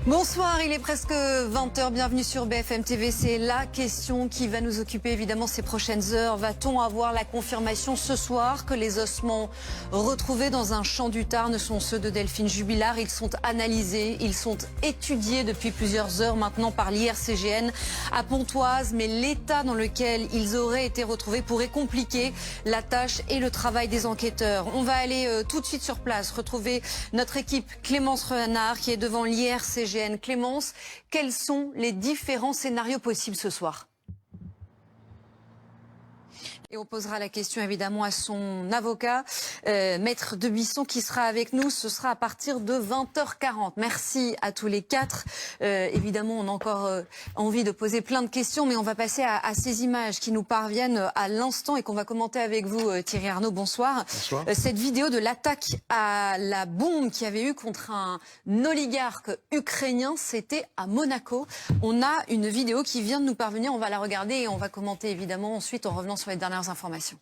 Bonsoir, il est presque 20 h, bienvenue sur BFM TV. C'est la question qui va nous occuper évidemment ces prochaines heures. Va-t-on avoir la confirmation ce soir que les ossements retrouvés dans un champ du Tarn sont ceux de Delphine Jubilard? Ils sont analysés, ils sont étudiés depuis plusieurs heures maintenant par l'IRCGN à Pontoise, mais l'état dans lequel ils auraient été retrouvés pourrait compliquer la tâche et le travail des enquêteurs. On va aller tout de suite sur place, retrouver notre équipe Clémence Renard qui est devant l'IRCGN. Clémence, quels sont les différents scénarios possibles ce soir? Et on posera la question évidemment à son avocat, Maître Debuisson, qui sera avec nous. Ce sera à partir de 20 h 40. Merci à tous les quatre. Évidemment, on a encore envie de poser plein de questions, mais on va passer à ces images qui nous parviennent à l'instant et qu'on va commenter avec vous, Thierry Arnaud. Bonsoir. Bonsoir. Cette vidéo de l'attaque à la bombe qu'il y avait eu contre un oligarque ukrainien, c'était à Monaco. On a une vidéo qui vient de nous parvenir. On va la regarder et on va commenter évidemment ensuite en revenant sur les dernières informations.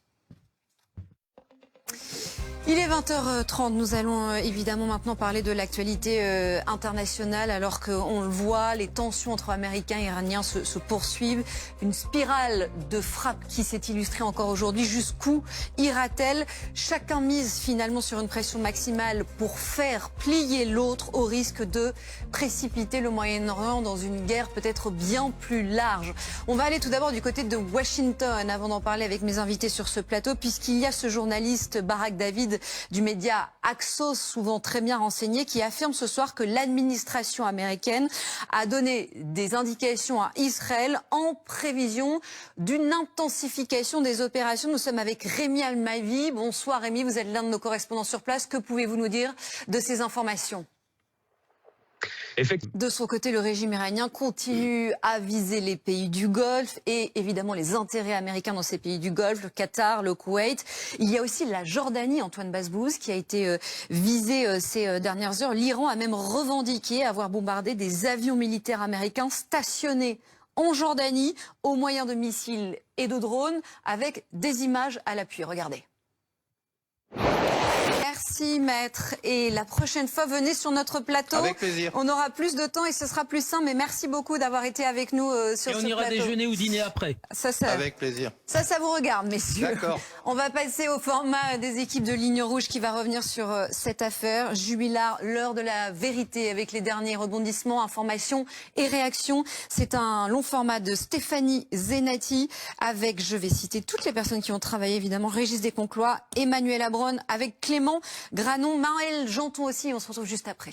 Il est 20 h 30, nous allons évidemment maintenant parler de l'actualité internationale alors qu'on le voit, les tensions entre Américains et Iraniens se poursuivent. Une spirale de frappe qui s'est illustrée encore aujourd'hui. Jusqu'où ira-t-elle? Chacun mise finalement sur une pression maximale pour faire plier l'autre au risque de précipiter le Moyen-Orient dans une guerre peut-être bien plus large. On va aller tout d'abord du côté de Washington avant d'en parler avec mes invités sur ce plateau, puisqu'il y a ce journaliste Barak David du média Axios, souvent très bien renseigné, qui affirme ce soir que l'administration américaine a donné des indications à Israël en prévision d'une intensification des opérations. Nous sommes avec Rémi Almavi. Bonsoir Rémi, vous êtes l'un de nos correspondants sur place. Que pouvez-vous nous dire de ces informations ? De son côté, le régime iranien continue à viser les pays du Golfe et évidemment les intérêts américains dans ces pays du Golfe, le Qatar, le Koweït. Il y a aussi la Jordanie, Antoine Bazbouz, qui a été visée ces dernières heures. L'Iran a même revendiqué avoir bombardé des avions militaires américains stationnés en Jordanie au moyen de missiles et de drones avec des images à l'appui. Regardez. Merci maître, et la prochaine fois venez sur notre plateau. Avec plaisir. On aura plus de temps et ce sera plus simple, mais merci beaucoup d'avoir été avec nous sur ce plateau. Et on ira déjeuner ou dîner après. Avec plaisir. Ça vous regarde, messieurs. D'accord. On va passer au format des équipes de Ligne Rouge qui va revenir sur cette affaire. Jubilard, l'heure de la vérité avec les derniers rebondissements, informations et réactions. C'est un long format de Stéphanie Zenati avec, je vais citer toutes les personnes qui ont travaillé évidemment, Régis Desconclois, Emmanuel Abron, avec Clément Granon, Maël Janton aussi. On se retrouve juste après.